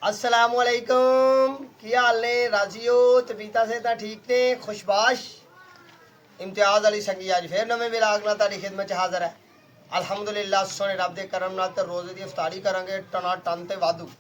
अस्सलामुअलैकुम, की हाल ने? राजी हो? तबीयत से तो ठीक ने? खुशबाश। इम्तियाज़ अली संगी अज फिर नवे विलाग नाल तुहाडी खिदमत च हाज़र है। अलहमदुलिल्लाह सोने रब दे करम नाल ते रोज़े दी इफ्तारी करांगे टना टन ते वाधू।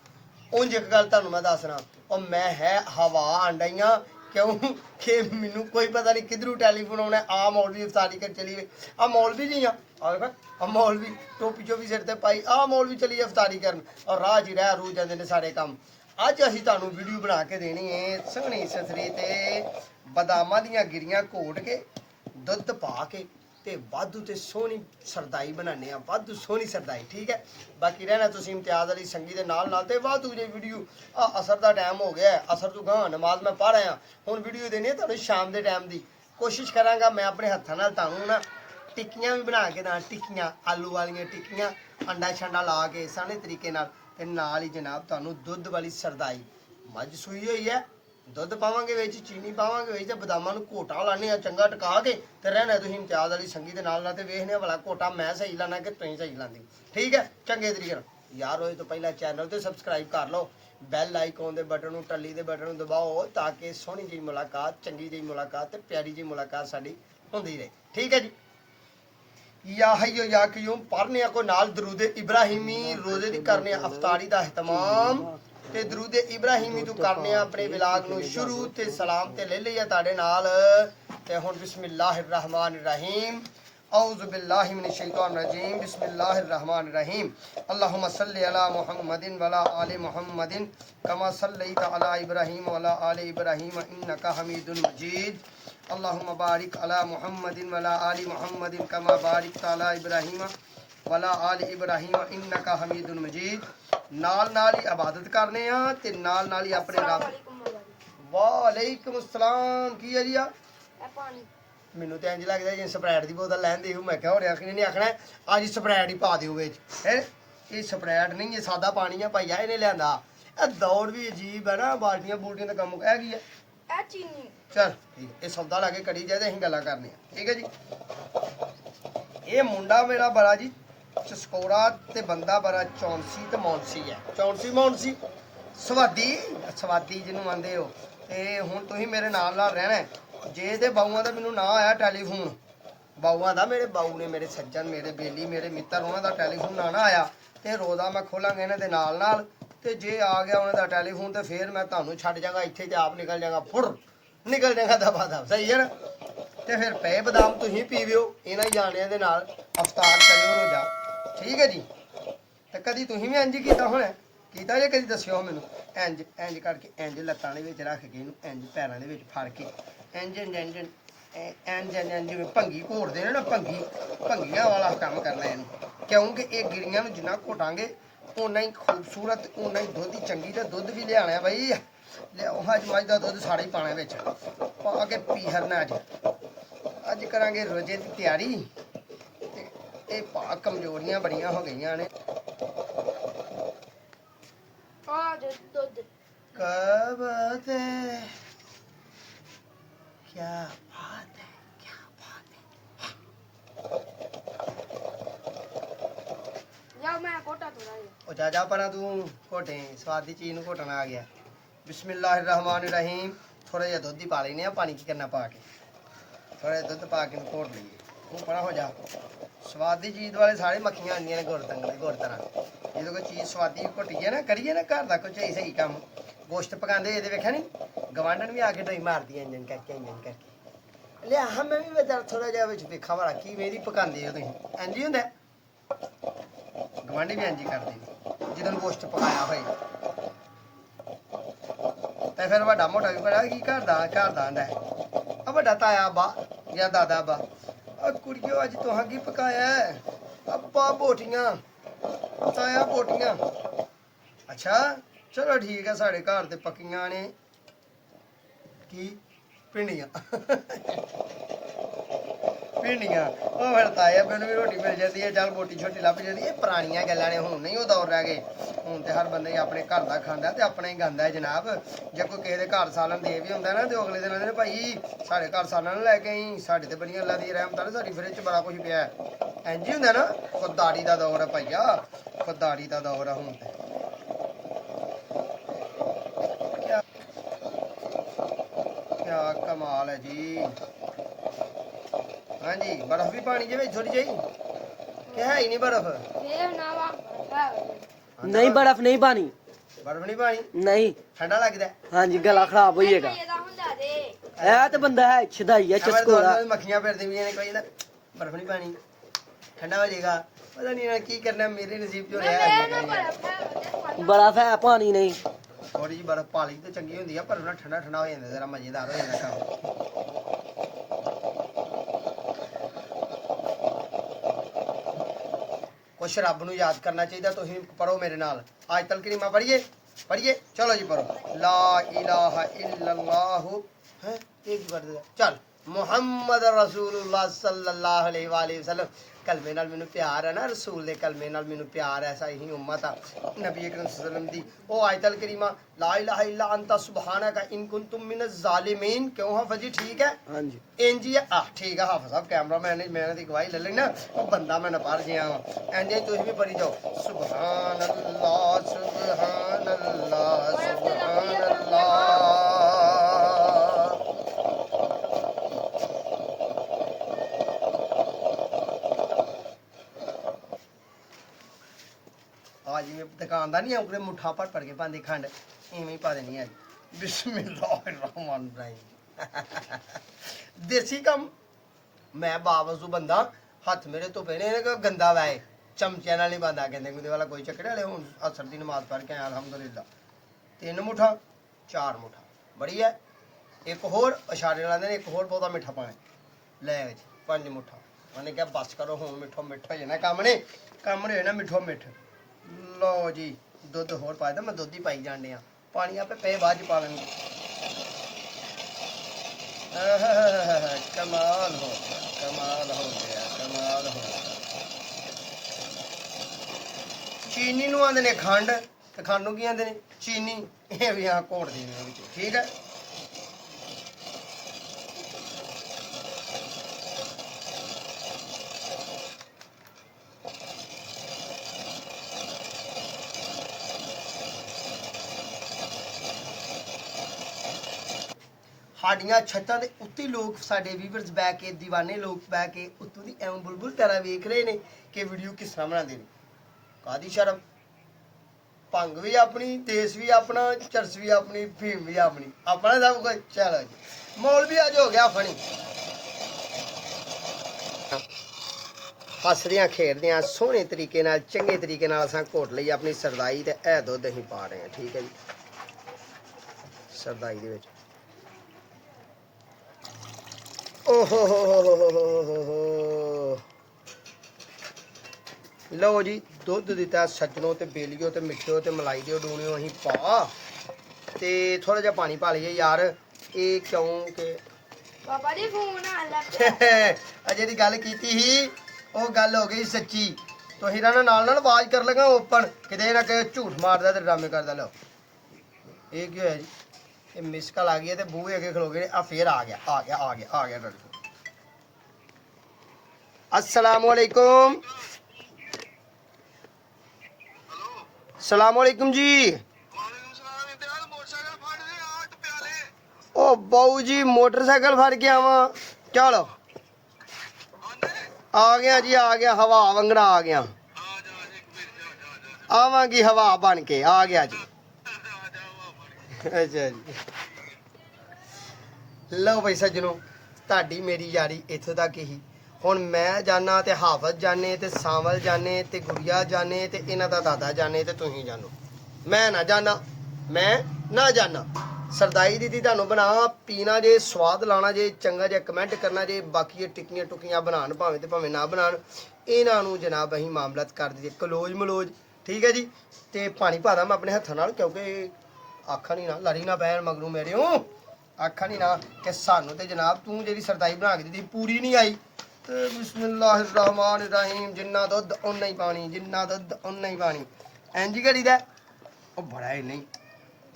ਉਂਝ एक गल तुहानू मैं दसना, और मैं है हवा आंडाइया क्यों कि मैनू कोई पता नहीं किधरों टैलीफोन आना आ मौलवी इफ्तारी कर चली गई। आ मौलवी जी आ मौलवी टोपी चोपी सिर ते पाई आ मौलवी चली इफ्तारी करन और राह च रह रू जाते हैं सारे काम। अज असीं तुहानू वीडियो बना के देनी है सोहनी ससरी ते बदामां दियां गिरियां घोट के दुध पा के ते वाधू ते सोहनी सरदाई बनाने आ, वाधू सोहनी सरदाई। ठीक है, बाकी रहना तुसीं इम्तियाज़ अली संगी दे नाल नाल ते वाधू जे वीडियो आ असर दा टाइम हो गया है, असर तो गां नमाज मैं पढ़ आया हुण वीडियो देनी है तुहानू शाम दे टाइम दी। कोशिश करांगा मैं अपने हत्थां नाल तुहानू ना टिक्कियां भी बना के दां, टिक्कियां आलू वालियां टिक्कियां अंडा छंडा ला के सोहने तरीके नाल ते नाल ही जनाब तुहानू दुध वाली सरदाई। मझ सूई हुई है, दुध पावांगे विच, चीनी पावांगे विच, बदामां नू घोटा लाने आ चंगा टका के ते रहना तुसीं इम्तियाज़ अली संगी दे नाल नाल ते वेखने भला घोटा मैं सही लाना कि तुसीं सही लांदे। ठीक है, चंगे तरीके नाल यार होए तो पहला चैनल तो सबसक्राइब कर लो, बैल आइकॉन दे बटन नू टल्ली दे बटन नू दबाओ ताकि सोहनी जी मुलाकात, चंगी जी मुलाकात ते प्यारी जी मुलाकात साडी हुंदी रहे। ठीक है जी, या हयो या क्यूम पढ़ने को नाल दरूद इब्राहिमी रोजे दी करने अफ्तारी दा अहतमाम ते दरूद इब्राहिमी तू करने अपने विलाग नु शुरू ते सलाम ते ले लिया ताड़े नाल ते हुन बिस्मिल्लाहिर रहमानिर रहीम औज़ु बिल्लाहि मिनश शैतानिर रजीम बिस्मिल्लाहिर रहमानिर रहीम अल्लाहुम्मा सल्लि अला मुहम्मदिन व अला आलि मुहम्मदिन कमा सल्लैता अला इब्राहीम व अला आलि इब्राहीम इन्नका हमीदुन मजीद अल्लाहुम्मा बारिक अला मुहम्मदिन व अला आलि मुहम्मदिन कमा बारिकता अला इब्राहीम व अला आलि इब्राहीम इन्नका हमीदुन मजीद। नाल नाल ही इबादत करने आ ते नाल नाल ही अपने रब वालेकुम अस्सलाम की है जी आ मैनू तो इंज लगता जिन स्प्रैड की बोतल लैन दी मैं क्या हो रहा नहीं आखना अज स्प्रैड ही पा दिओ बिच है। ये स्प्रैड नहीं, ये सादा पानी है भाईया इन्हें लिया। दौड़ भी अजीब है ना, बाल्टियां बूल्टियां का कम है की है चल ठीक है, ये सौदा ला के करी जाए अं गल्लां करने। ठीक है जी, ये मुंडा मेरा बड़ा जी चस्कोरा ते बंदा बड़ा चौंसी ते मौनसी है। चौंसी मौनसी स्वादी स्वादी जिन्होंने आंदे हो ते हुण तुसीं मेरे नाल नाल रहना है। जे ते बाऊआं दा मैनू ना आया टैलीफोन, बाऊआं दा मेरे बाऊ ने मेरे सज्जन मेरे बेली मेरे मित्र उन्हों दा टैलीफोन ना आया ते रोज़ा मैं खोलांगा इन्हां दे नाल नाल ते जे आ गया उन्हों दा टैलीफोन ते फिर मैं तुहानू छड्ड जांगा इत्थे ते आप निकल जांगा फुर निकल जाएगा दफा दफ। सही है ना, तो फिर पे बदाम तुसीं पीविओ इन्हां जानियां दे नाल अफतार करिओ रोजा। ठीक है जी, तो कभी तुसीं भी इंज कीता होना कीता जे कभी दस्सिओ मैनू इंज इंज करके इंज लत्तां दे विच रख के इनू इंज पैरां दे विच फड़ के इंज इंज इंज इंज इंज इंज जिवें भंगी घोड़दे ने ना, भंगी भंगियां वाला काम करना इनू क्योंकि ये गिरियां नू जिन्ना घोटांगे उन्ना ही खूबसूरत उन्ना ही दुध चंगी ते दुध भी लियाना बई लियाओ अज मझ का दुध सारा ही पाना बिच पा के पी हरना। अज करांगे रोजे की तैयारी ते भा कमजोरियां बड़ियां हो गई ने। कब क्या बात है, क्या बात है। जा जा परा तू घोटे स्वाद की चीज घोटन आ गया। बिस्मिल्लाहिर रहमानिर रहीम थोड़ा जिहा दुध ही पा लेने पानी की करना पा के थोड़ा जिहा दुध पा के घोट लीए। तू परा हो जा, स्वादी चीज वाले सारे मक्खियां आंदियां ने गुड़ तरह जो कोई चीज़ स्वादी घोटीए ना करिए ना घर का कुछ सही सही काम गोश्त पकाते ये वेख्या नहीं गवांढन भी आके डोई मारती इंजन करके लिया हम मैं भी बेचारा थोड़ा जहा देखा वाला की मेरी पकाते हो तुम इंज ही होंगे गवांढी भी इंज ही करते जिदन गोश्त पकाया हो तो फिर वाडा मोटा भी बड़ा की घर का आंदा है वाडा ताया बा या दादा बा कुड़ियो अज तुहां की पकाया अब्बा बोटियां ताया बोटियां। अच्छा चलो ठीक है, साढ़े घर ते पक्कियां ने की भिंडियां भिंडियां ਉਹ ਫਿਰ ਤਾਇਆ ਮੈਨੂੰ ਵੀ ਰੋਟੀ ਮਿਲ ਜਾਂਦੀ ਹੈ ਚੱਲ ਮੋਟੀ ਛੋਟੀ ਲੱਭ ਜਾਂਦੀ ਇਹ ਪੁਰਾਣੀਆਂ ਗੱਲਾਂ ਨੇ ਹੁਣ ਨਹੀਂ ਉਹ ਦੌਰ ਰਹਿ ਗਏ ਹੁਣ ਤੇ ਹਰ ਬੰਦੇ ਆਪਣੇ ਘਰ ਦਾ ਖਾਂਦਾ ਤੇ ਆਪਣਾ ਹੀ ਗਾਂਦਾ ਹੈ ਜਨਾਬ। ਜੇ ਕੋਈ ਕਿਸੇ ਦੇ ਘਰ ਸਾਲਨ ਦੇ ਵੀ ਹੁੰਦਾ ਨਾ ਤੇ ਅਗਲੇ ਦਿਨ ਆਂਦੇ ਭਾਈ ਸਾਡੇ ਘਰ ਸਾਲਨ ਲੈ ਕੇ ਆਈ ਸਾਡੇ ਤੇ ਬੜੀਆਂ ਅੱਲਾ ਦੀ ਰਹਿਮਤ ਨਾਲ ਸਾਡੀ ਫਰਿੱਜ 'ਚ ਬੜਾ ਕੁਝ ਪਿਆ ਇੰਜ ਹੀ ਹੁੰਦਾ ਨਾ। ਖੁਦਦਾਰੀ ਦਾ ਦੌਰ ਹੈ ਭਾਈਆ, ਖੁਦਦਾਰੀ ਦਾ ਦੌਰ ਹੈ ਹੁਣ ਤੇ कमाल है जी। हाँ जी बर्फ भी पानी जे थोड़ी जी क्या है ही नहीं बर्फ नहीं बर्फ नहीं पानी बर्फ नहीं पानी नहीं ठंडा लगता है। हाँ जी गला खराब हो जाएगा है तो बंदा है छदाई है चस्कोरा मक्खियां फिरदी भी ने कोई ना बर्फ नहीं पानी ठंडा हो जाएगा पता नहीं ना की करना मेरे नसीब जो रहा बर्फ है पानी नहीं थोड़ी जी बर्फ पाली तो चंगी होंदी है पर ना ठंडा ठंडा हो जाता जरा मजेदार हो जाता काम। कुछ रब नूं याद करना चाहिए तुसीं पढ़ो मेरे नाल आयतल करीमा पढ़िए पढ़िए चलो जी पढ़ो ला इलाहा इल्लल्लाह है एक बार चल मुहम्मद रसूलुल्लाह सल्लल्लाहु अलैहि वसल्लम कलमे नाल मैनू प्यार है ना रसूल दे कलमे नाल मैनू प्यार ऐसा ही उम्मत आ नबी अकरम सल्लल्लाहु अलैहि वसल्लम दी ओ आयतल करीमा ला इलाहा इल्ला अंता सुबहानका इन कुंतुम मिनज़ ज़ालिमीन क्यों हाफिज़ जी ठीक है हां जी इंज ही आ ठीक है हाफिज़ साहब कैमरामैन ने मैंने दी गवाही ले ली ना ओ बंदा मैं ना पढ़ गया इंज ही तुम भी पढ़ी जाओ सुभान अल्लाह सुभान अल्लाह सुभान अल्लाह। आज में दुकानदार नहीं है मुठा पड़ के पांदे खंड इवें ही पा देनी है बिस्मिल्लाहिर्रहमानिर्रहीम देसी कम मैं बावजू बंदा हथ मेरे तो पहने गंदा वै चमचे नाल नहीं बंदा कहते वाला कोई चक्कर वाले हूँ असर की नमाज पढ़ के आया अलहमदुलिल्लाह 3 मुठा 4 मुठा बड़ी है एक होर इशारे लाते एक होर बहुता मिठा पाने लै 5 मुठा मैंने क्या बस करो हूँ मिठो मिठा हो जाना काम ने ना मिठो मिठ लो जी दुध होर पाए मैं दुध ही पाई जाने पानी आपे पे बाद पा लेंगे कमाल हो गया कमाल हो गया कमाल हो गया। चीनी नूं आंदे ने खंड ते खंड नूं की आंदे ने चीनी ये भी यहाँ घोट दी ठीक है। साडियां छत्तां दे उत्ते लोग साडे व्यूअर्स बह के दीवाने लोग बह के उत्तों दी एवं बुलबुल तरह वेख रहे ने कि वीडियो किस तरह बनाते हैं कादी शर्म भंग भी अपनी देश भी अपना चरस भी अपनी फीम भी अपनी अपना सब कुछ चलो जी मौल भी अज हो गया फनी हसदियां खेडदियां सोहने तरीके नाल चंगे तरीके नाल असां घोट लई अपनी सरदाई ते ए दुध असीं पा रहे हैं ठीक है जी सरदाई दे विच ओहो हो लो जी दुध दिता सज्जनों ते बेलियो ते मिठियो ते मलाई दियो डूनियो अहीं पा ते थोड़ा जिहा पानी पा लईए यार ये क्यों के पापा जी फोन आ अजे दी गल कीती ही ओ गल हो गई सच्ची तो हीरा ना नाल आवाज कर लगा ओपन किते ना कि झूठ मारदा ते ड्रामे करदा लो ये की होया जी ये मिस कॉल आ गई है तो बूहे अगे खलो गए फिर आ गया अस्सलाम वालेकुम सलाम वालेकुम जी ओ बाऊ जी मोटरसाइकिल फड़ के आवा चलो आ गया हवा वंगड़ा आ गया आवांगी हवा बन के आ गया जी अच्छा जी लो भाई सज्जनों ताड़ी मेरी यारी इत्थों तक ही हुण मैं जाना ते हाफज जाने ते सावल जाने ते गुड़िया जाने ते इन्हां दा दादा जाने ते तुसीं जानो मैं ना जाना सरदाई दी तुहानूं बना पीना जे स्वाद लाना जे चंगा जे कमेंट करना जे बाकी ये टिक्कियां टुक्कियां बनान भावें ते भावें ना बनान इन्हां नूं जनाब असीं मामलत कर दईए कलोज मलोज ठीक है जी ते पानी पा दा मैं अपने हत्थां नाल क्योंकि आखा नहीं ना लड़ी ना पैन मगरू मेरे हूँ आखा नहीं ना कि सानू ते जनाब तू जी सरदाई बना के दी पूरी नहीं आई तो बिस्मिल्लाहिर्रहमानिर्रहीम जिन्ना दुध उन्ना ही पानी जिन्ना दुध उन्ना ही पानी इंज करी दा बड़ा ही नहीं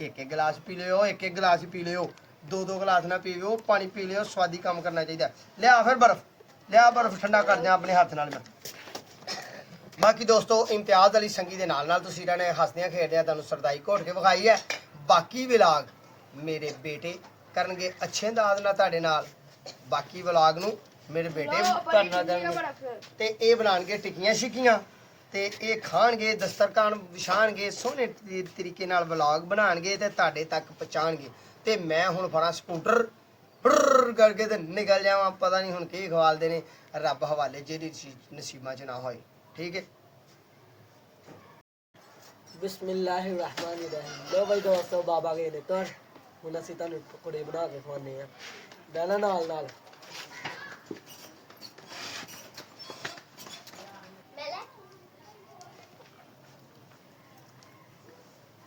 एक गिलास पी लियो एक गिलास पी लियो दो गिलास ना पीवो पानी पी लियो स्वादी काम करना चाहिए लिया फिर बर्फ ठंडा कर दिया अपने हाथ नाल मैं बाकी दोस्तों इम्तियाज अली संगी दे नाल तुसीं रहने हसदियां खेडदियां तुहानूं सरदाई घोट के विखाई है बाकी विलाग मेरे बेटे ਕਰਨਗੇ ਅੱਛੇ ਅੰਦਾਜ਼ ਨਾਲ ਤੁਹਾਡੇ ਨਾਲ। ਬਾਕੀ ਵਲੌਗ ਨੂੰ ਮੇਰੇ ਬੇਟੇ ਕਰਨਾ ਦੇਣਗੇ ਤੇ ਇਹ ਬਣਾਉਣਗੇ ਟਿੱਕੀਆਂ ਛਿੱਕੀਆਂ ਤੇ ਇਹ ਖਾਣਗੇ, ਦਸਤਰਖਾਨ ਵਿਛਾਣਗੇ, ਸੋਹਣੇ ਤਰੀਕੇ ਨਾਲ ਵਲੌਗ ਬਣਾਉਣਗੇ ਤੇ ਤੁਹਾਡੇ ਤੱਕ ਪਹੁੰਚਾਉਣਗੇ। ਤੇ ਮੈਂ ਹੁਣ ਫੜਾ ਸਕੂਟਰ ਫੁਰ ਕਰਕੇ ਤੇ ਨਿਕਲ ਜਾਵਾਂ, ਪਤਾ ਨਹੀਂ ਹੁਣ ਕੀ ਖਵਾਲਦੇ ਨੇ, ਰੱਬ ਹਵਾਲੇ, ਜਿਹੜੀ ਚੀਜ਼ ਨਸੀਬਾਂ 'ਚ ਨਾ ਹੋਏ। ਠੀਕ ਹੈ। बिस्मिल्लाहिर्रहमानिर्रहीम। लो भाई दोस्तों, बाबा गए ने घर, हुण असीं तुहानूं पकौड़े बना के खवाने आ। बहना नाल नाल।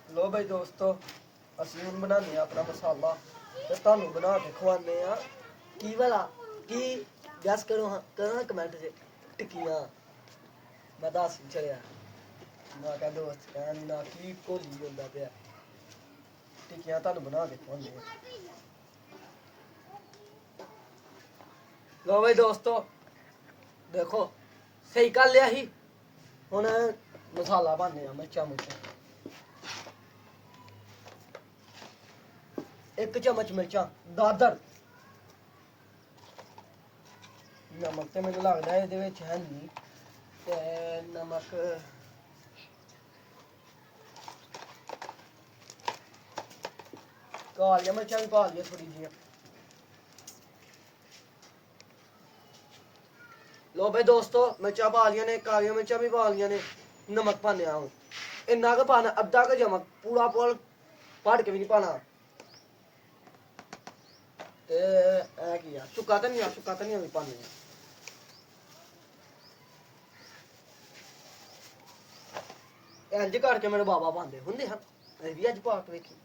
लो भाई दोस्तों, असीं हुण बनाने आ अपना मसाला ते तुहानूं बना के खवाने आ। की भला की गैस करो हाँ, करो हाँ कमेंट च टिक्कियां। मैं दस नहीं चलिया ना क्या दोस्त कहन ना की घोली होंदा पिया। टिक्कियां तुहानूं बना के खवाने आ। लो भाई दोस्तों, देखो सही कर लिया ही। हुण मसाला पाने आ, मिर्चां मुर्चां, 1 चम्मच मिर्चां दादर। नमक ते मैनूं लगदा इहदे विच है नहीं, ते नमक कालियां मिर्चां भी पा लिया थोड़ी जिहियां। लो भाई दोस्तों, मिर्चां पा लियां ने, कालियां मिर्चां भी पा लियां ने, नमक पाने आ हुण। इन्ना गै पाना, अद्धा गै चमच, पूरा पूरा भड़ के भी नहीं पाना। ते ऐ की आ सुक्का धनिया भी पाने आ। इंज करके मेरे बाबा पांदे हुंदे हन, मैं भी अज पा के वेखी।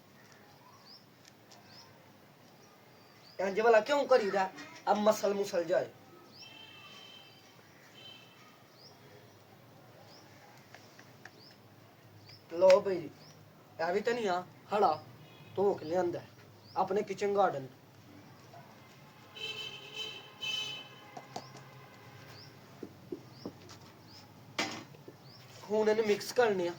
इंज भला क्यों करीदा? अब मसल मुसल जाए। लो भाई, यह भी धनिया हड़ा धो के लियांदा अपने किचन गार्डन। हुण इन्हूं मिक्स करने आ।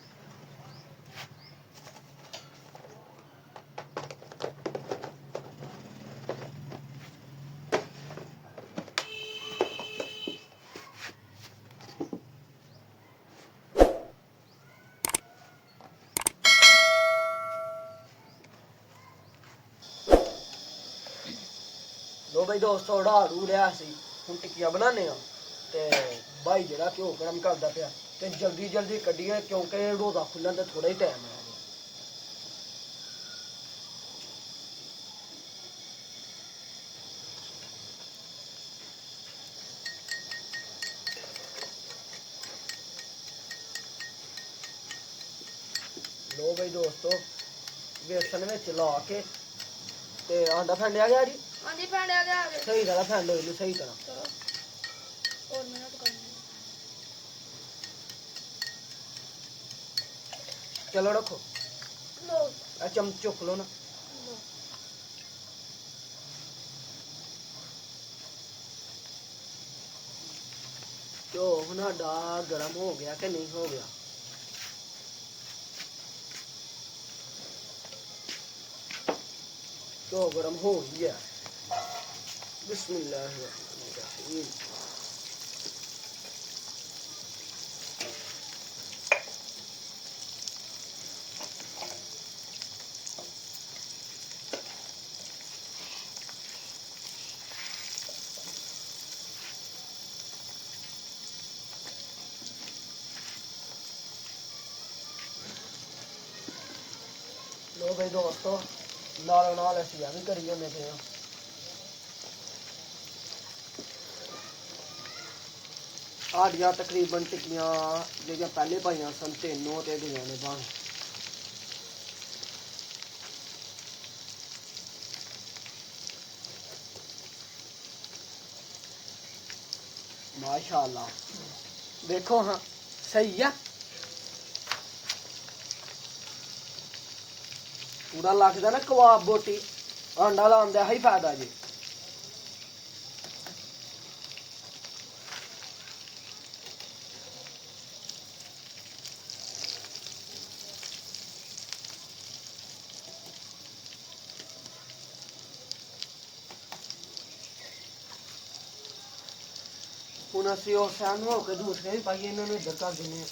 लो भाई दोस्तों, ढ़ाड़ू लिया सी, हुण टिक्कियां बनाने आ। ते भाई जेह्ड़ा घ्यो गर्म करदा पिया, ते जल्दी जल्दी कड्ढिए क्योंकि रोज़ा खुल्लन ते थोड़ा ही टाइम है। लो भाई दोस्तों, बेसन विच ला के ते आंडा फैंडिया गया जी। हाँ जी, फैंडिया गया। सही तरह फैंडो इनू, सही तरह। चलो और मिनट करनी। चलो रखो। लो चमच चुक लो ना। लो। तो हनाडा गर्म हो गया कि नहीं हो गया? तो गर्म हो गया। बिस्मिल्लाहिर्रहमानिर्रहीम। लो भाई दोस्तों, नालों नाल असीं भी करी होने पे हैं। साडियां तकरीबन टिक्कियां जेह्ड़ियां पैह्ले पाइयां सन 3 ते गईयां ने बन। माशाअल्लाह, देखो हाँ सही है। पूरा लगदा ना कबाब बोटी, आंडा लाने दा ही फायदा जी। ਹੁਣ ਅਸੀਂ ਉਹ ਸਾਨੂੰ ਹੋ ਕੇ ਦੂਸਰੇ ਵੀ ਪਾਈਏ ਇਹਨਾਂ ਨੂੰ ਇੱਧਰ ਕਰ ਦਿੰਦੇ ਹਾਂ।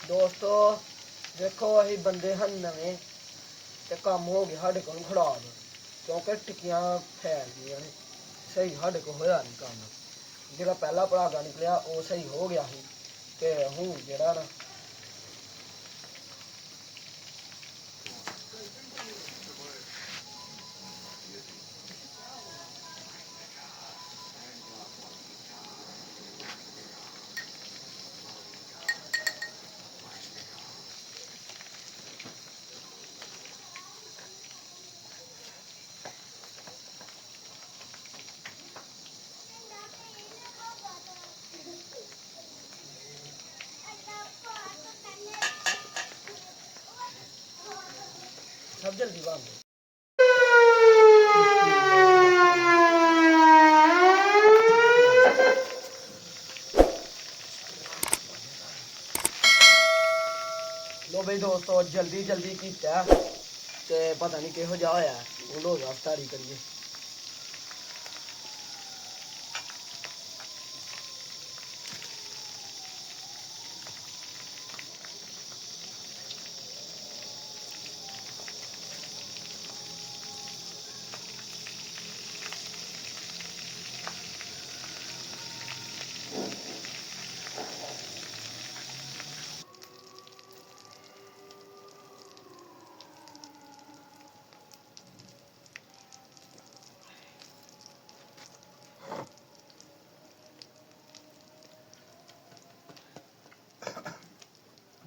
ਦੋਸਤੋ ਦੇਖੋ ਅਸੀਂ ਬੰਦੇ ਹਨ ਨਵੇਂ ਤੇ ਕੰਮ ਹੋ ਗਿਆ ਸਾਡੇ ਕੋਲ ਖਰਾਬ ਕਿਉਂਕਿ ਟਿੱਕੀਆਂ ਫੈਲ ਗਈਆਂ ਨੇ ਸਹੀ ਸਾਡੇ ਕੋਲ ਹੋਇਆ ਨਹੀਂ ਕੰਮ ਜਿਹੜਾ ਪਹਿਲਾ ਭਰਾਗਾ ਨਿਕਲਿਆ ਉਹ ਸਹੀ ਹੋ ਗਿਆ ਸੀ ਤੇ ਹੁਣ ਜਿਹੜਾ ਨਾ ਸਭ ਜਲਦੀ ਬਣ ਗਏ। ਲੋ ਬਈ ਦੋਸਤੋ ਜਲਦੀ ਜਲਦੀ ਕੀਤਾ ਤੇ ਪਤਾ ਨਹੀਂ ਕਿਹੋ ਜਿਹਾ ਹੋਇਆ ਹੁਣ ਹੋ ਗਿਆ ਅਫਤਾਰੀ ਕਰੀਏ।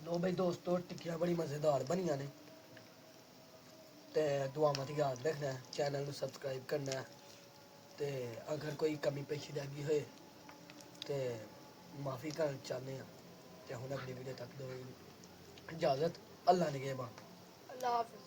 ਲੋ ਬਈ ਦੋਸਤੋ ਟਿੱਕੀਆਂ ਬੜੀ ਮਜ਼ੇਦਾਰ ਬਣੀਆਂ ਨੇ ਤੇ ਦੁਆਵਾਂ ਤੇ ਯਾਦ ਰੱਖਣਾ ਚੈਨਲ ਨੂੰ ਸਬਸਕ੍ਰਾਈਬ ਕਰਨਾ ਤੇ ਅਗਰ ਕੋਈ ਕਮੀ ਪੇਸ਼ੀ ਰਹਿ ਗਈ ਹੋਏ ਤੇ ਮਾਫੀ ਕਰਨਾ ਚਾਹੁੰਦੇ ਹਾਂ ਤੇ ਹੁਣ ਅਗਲੀ ਵੀਡੀਓ ਤੱਕ ਦਿਓ ਇਜਾਜ਼ਤ। ਅੱਲਾ ਨਿਗਹਿਬਾਨ। Allah Hafiz.